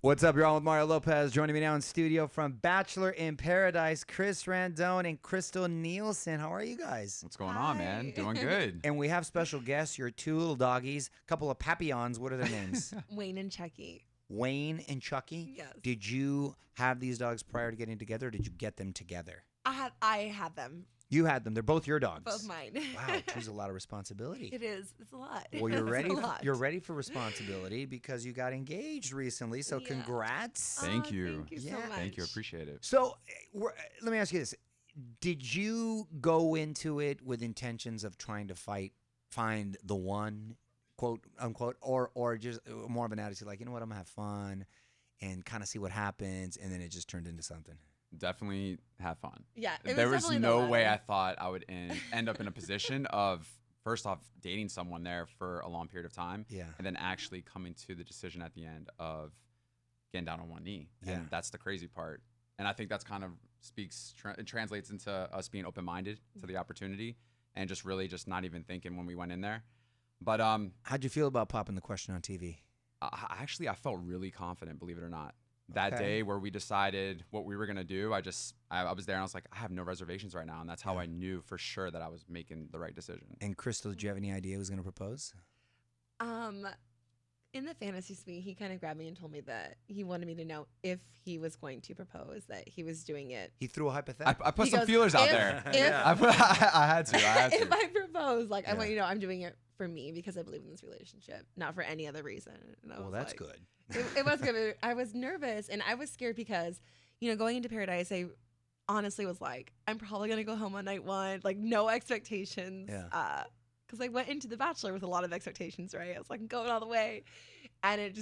What's up, y'all? With Mario Lopez. Joining me now in studio from Bachelor in Paradise, Chris Randone and Crystal Nielsen. How are you guys? What's going on, man? Doing good. And we have special guests, your two little doggies, a couple of papillons. What are their names? Wayne and Chucky. Wayne and Chucky? Yes. Did you have these dogs prior to getting together, or did you get them together? I had them. You had them. They're both your dogs. Both mine. Wow, it was a lot of responsibility. It is. It's a lot. Well, you're It's ready. a lot. You're ready for responsibility because you got engaged recently. So Yeah. congrats. Thank you. Thank you so Yeah. much. Thank you. Appreciate it. So let me ask you this: did you go into it with intentions of trying to find the one, quote unquote, or just more of an attitude like, you know what, I'm gonna have fun and kind of see what happens, and then it just turned into something? Definitely have fun. Yeah. There was definitely the no way I latter. thought I would end up in a position of, first off, dating someone there for a long period of time. Yeah. And then actually coming to the decision at the end of getting down on one knee. Yeah. And that's the crazy part. And I think that's kind of it translates into us being open-minded to the opportunity and just really just not even thinking when we went in there. But How'd you feel about popping the question on TV? I felt really confident, believe it or not. That Okay. day where we decided what we were going to do, I was there and I was like, I have no reservations right now. And that's how I knew for sure that I was making the right decision. And Crystal, did you have any idea who was gonna propose? In the fantasy suite, he kind of grabbed me and told me that he wanted me to know if he was going to propose, that he was doing it. He threw a hypothetical. I put He some goes, feelers out if- there. if- I had to. If I propose, like, I Yeah. want you to know I'm doing it for me because I believe in this relationship, not for any other reason. And I Well, was that's like- good. It was good. I was nervous and I was scared because, going into Paradise, I honestly was like, I'm probably going to go home on night one, like no expectations. Yeah. Because I went into The Bachelor with a lot of expectations, right? I was like, I'm going all the way. And it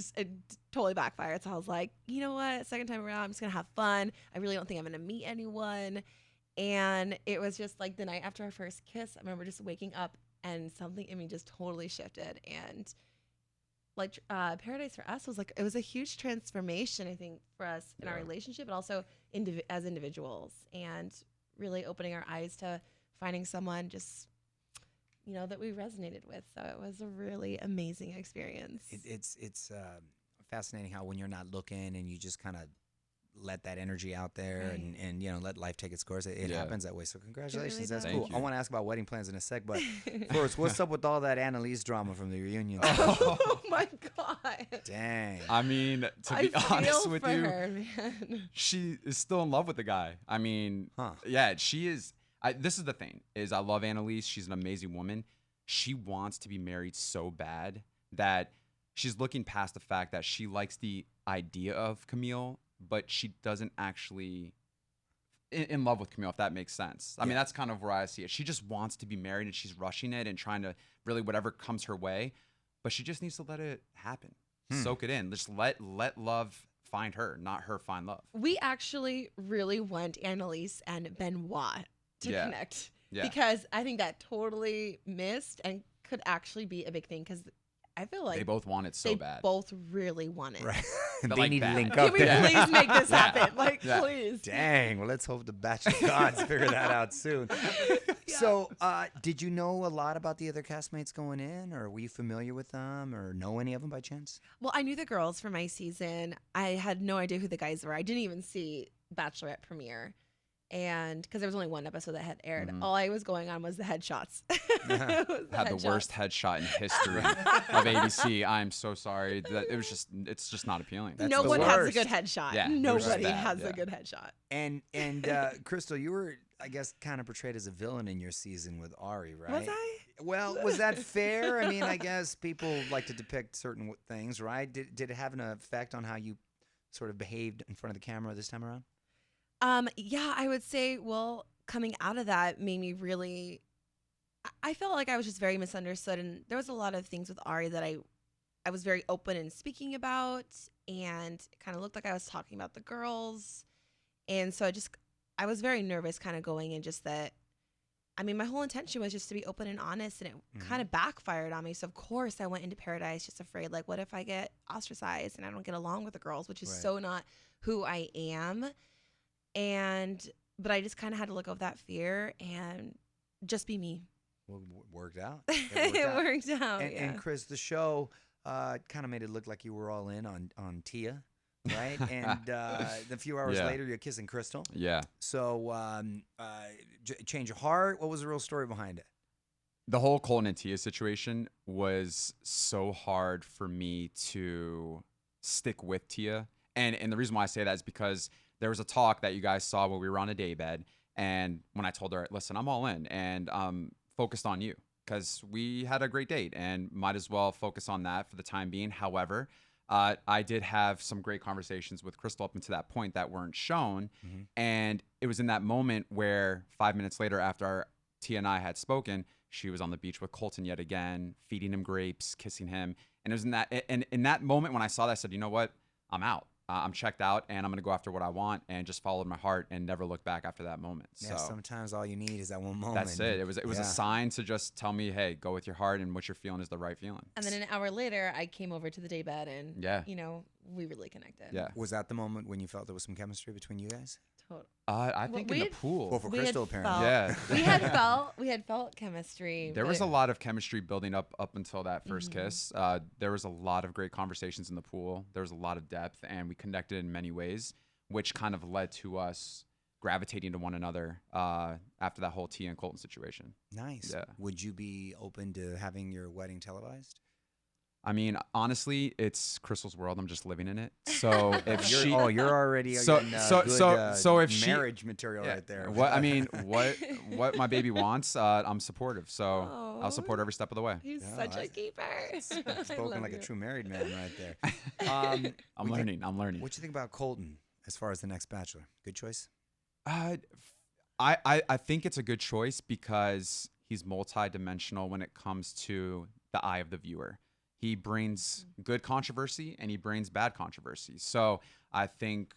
totally backfired. So I was like, you know what? Second time around, I'm just going to have fun. I really don't think I'm going to meet anyone. And it was just like the night after our first kiss, I remember just waking up and something in me just totally shifted. And like Paradise for us was like, it was a huge transformation, I think, for us in our relationship, but also as individuals, and really opening our eyes to finding someone just, that we resonated with. So it was a really amazing experience. It's fascinating how when you're not looking and you just kind of let that energy out there Right. and let life take its course, it Yeah. happens that way. So congratulations, that's does. cool. Thank I you. want to ask about wedding plans in a sec, but first, what's up with all that Annalise drama from the reunion? Oh my God. Dang. I mean, to I be feel honest with for you, her, man. she is still in love with the guy. I mean, Huh. yeah, she is. This is the thing, is I love Annalise. She's an amazing woman. She wants to be married so bad that she's looking past the fact that she likes the idea of Camille, but she doesn't actually in love with Camille, if that makes sense. I mean, that's kind of where I see it. She just wants to be married and she's rushing it and trying to really whatever comes her way, but she just needs to let it happen. Soak it in. Just let love find her, not her find love. We actually really want Annalise and Benoit to Yeah. connect. Yeah. Because I think that totally missed and could actually be a big thing, because I feel like They both want it so they bad. both really want it. Right. But They like need to that. link Can up we there. please make this Yeah. happen? Like, Yeah. please. Dang. Well, let's hope the Bachelor gods figure that out soon. So, did you know a lot about the other castmates going in, or were you familiar with them, or know any of them by chance? Well, I knew the girls for my season. I had no idea who the guys were. I didn't even see Bachelorette premiere. And because there was only one episode that had aired, all I was going on was the headshots. Had the worst headshot in history of ABC. I'm so sorry. It's just not appealing. That's No the one has a worst. good headshot. Yeah, it was Nobody bad, has yeah. a good headshot. And Crystal, you were, I guess, kind of portrayed as a villain in your season with Ari, right? Was I? Well, was that fair? I mean, I guess people like to depict certain things, right? Did it have an effect on how you sort of behaved in front of the camera this time around? Yeah, I would say, well, coming out of that made me really, I felt like I was just very misunderstood. And there was a lot of things with Ari that I was very open in speaking about, and it kind of looked like I was talking about the girls. And so I was very nervous kind of going in, just that, I mean, my whole intention was just to be open and honest, and it kind of backfired on me. So of course I went into Paradise just afraid, like, what if I get ostracized and I don't get along with the girls, which is Right. so not who I am. But I just kind of had to look over that fear and just be me. Well, worked out. It worked out. And, yeah. and Chris, the show kind of made it look like you were all in on Tia. right? And a few hours Yeah. later, you're kissing Krystal. Yeah. So, change of heart. What was the real story behind it? The whole Colton and Tia situation was so hard for me to stick with Tia. And the reason why I say that is because there was a talk that you guys saw when we were on a daybed. And when I told her, listen, I'm all in and focused on you because we had a great date and might as well focus on that for the time being. However, I did have some great conversations with Krystal up until that point that weren't shown. Mm-hmm. And it was in that moment where 5 minutes later after Tia and I had spoken, she was on the beach with Colton yet again, feeding him grapes, kissing him. And it was in that moment when I saw that, I said, you know what? I'm out. I'm checked out, and I'm going to go after what I want and just followed my heart and never look back after that moment. Yeah, So sometimes all you need is that one moment. that's it. It was Yeah. a sign to just tell me, hey, go with your heart, and what you're feeling is the right feeling. And then an hour later, I came over to the daybed, and Yeah. we really connected. Yeah. Was that the moment when you felt there was some chemistry between you guys? Total. I Well, think we in the had- pool. Well, for We had Krystal, apparently. felt- Yeah. We had felt chemistry. There but was a lot of chemistry building up until that 1st Mhm. kiss. There was a lot of great conversations in the pool. There was a lot of depth, and we connected in many ways, which kind of led to us gravitating to one another after that whole Tia and Colton situation. Nice. Yeah. Would you be open to having your wedding televised? I mean, honestly, it's Crystal's world. I'm just living in it. So if You're, she, you're already So- getting, so- good, so if she- marriage material yeah, right there. what my baby wants, I'm supportive. So I'll Aw. support every step of the way. He's Yeah, such a that's- keeper. I Spoken love like a you. true married man right there. I'm learning. I'm learning. What you think about Colton as far as the next Bachelor? Good choice. I think it's a good choice because he's multi-dimensional when it comes to the eye of the viewer. He brings good controversy and he brings bad controversy. So I think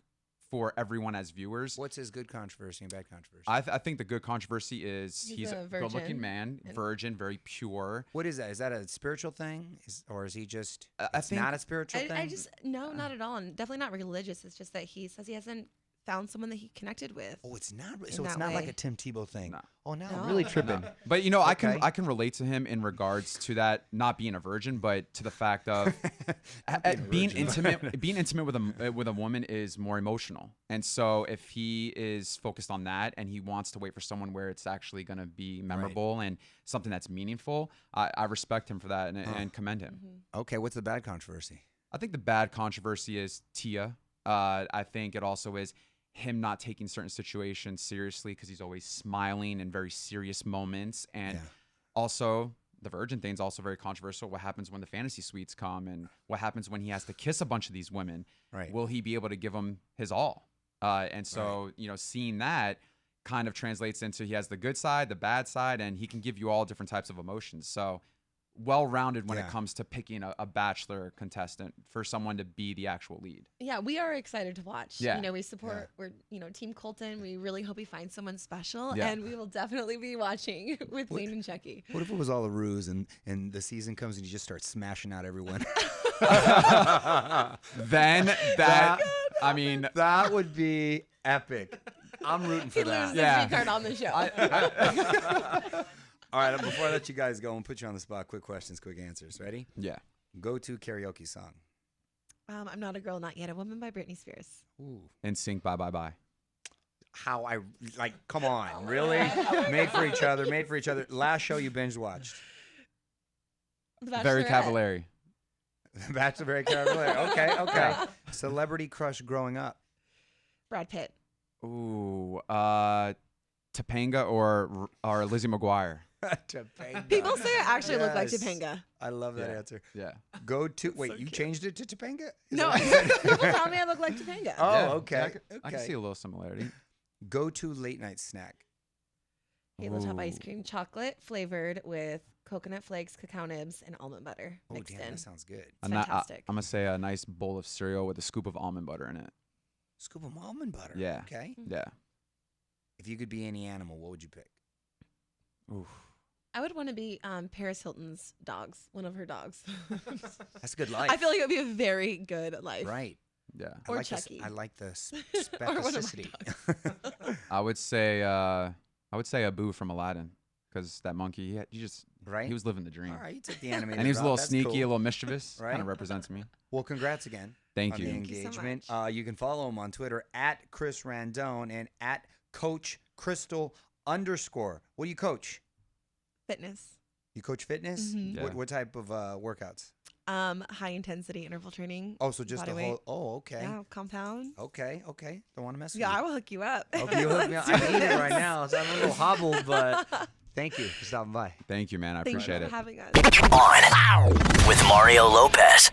for everyone as viewers, What's his good controversy and bad controversy? I think the good controversy is He's he's a a good-looking virgin man, and- virgin, very pure. What is that? Is that a spiritual thing, or is he just? I It's think- not a spiritual thing. I just no, not at all, and definitely not religious. It's just that he says he hasn't found someone that he connected with. Oh, it's not. in So it's that not like way. a Tim Tebow thing. No. Oh, now No. I'm really tripping. But Okay. I can relate to him in regards to that not being a virgin, but to the fact of being intimate. Being intimate with a woman is more emotional, and so if he is focused on that and he wants to wait for someone where it's actually going to be memorable and something that's meaningful, I respect him for that and commend him. Mhm. Okay, what's the bad controversy? I think the bad controversy is Tia. I think it also is him not taking certain situations seriously because he's always smiling in very serious moments. And Yeah. also, the virgin thing is also very controversial. What happens when the fantasy suites come and what happens when he has to kiss a bunch of these women? Right. Will he be able to give them his all? And so, seeing that kind of translates into he has the good side, the bad side, and he can give you all different types of emotions. So, well-rounded when Yeah. it comes to picking a Bachelor contestant for someone to be the actual lead. Yeah, we are excited to watch. Yeah. We support. We're Team Colton. We really hope he finds someone special, Yeah. and we will definitely be watching with Wayne and Chucky. What if it was all a ruse and the season comes and you just start smashing out everyone? Then I mean, That would be epic. I'm rooting for He loses that. the Yeah. green card on the show. All right, before I let you guys go and put you on the spot, quick questions, quick answers. Ready? yeah. Go-to karaoke song. I'm Not a Girl, Not Yet a Woman by Britney Spears. Ooh. And sync bye bye bye. How I like? Come on, really? Made for each other. Made for each other. Last show you binge watched. The Very Bachelorette. Cavallari. Bachelor Very Cavalier. Okay. Celebrity crush growing up. Brad Pitt. Ooh, Topanga or Lizzie McGuire. Topanga. People say I actually look like Yes. Topanga. I love that Yeah. answer. Yeah. Go to. Wait, so you cute. changed it to Topanga? Is No, that what you said? people tell me I look like Topanga. Oh, Yeah. okay. Yeah, I can see a little similarity. Go to late night snack. Halo Top ice Ooh. cream, chocolate flavored with coconut flakes, cacao nibs, and almond butter Oh, mixed damn, in. that sounds good. It's fantastic. I'm gonna say a nice bowl of cereal with a scoop of almond butter in it. Scoop of almond butter. Yeah. Okay. Yeah. If you could be any animal, what would you pick? Oof. I would want to be Paris Hilton's dogs, one of her dogs. That's a good life. I feel like it would be a very good life. Right. Yeah. I Or like this- Chucky. I like the Or one of my specificity. I would say Abu from Aladdin because that monkey Right. he was living the dream. All right, you took the animated And he was a route. little That's sneaky, cool. a little mischievous. Right. Kind of represents me. Well, congrats again. Thank on you. the Thank you so engagement. much. You can follow him on Twitter at Chris Randone and at Coach Krystal _. What do you coach? Fitness. You coach fitness? Mhm. Yeah. What type of workouts? High intensity interval training. Oh, so just Body the whole. weight. Oh, okay. Yeah, compound. Okay. Don't want to mess with Yeah, you. I will hook you up. Okay, you hooked me up. I need it right now. So I'm a little hobbled, but thank you for stopping by. Thank you, man. I Thank appreciate you it. for having us. On with Mario Lopez.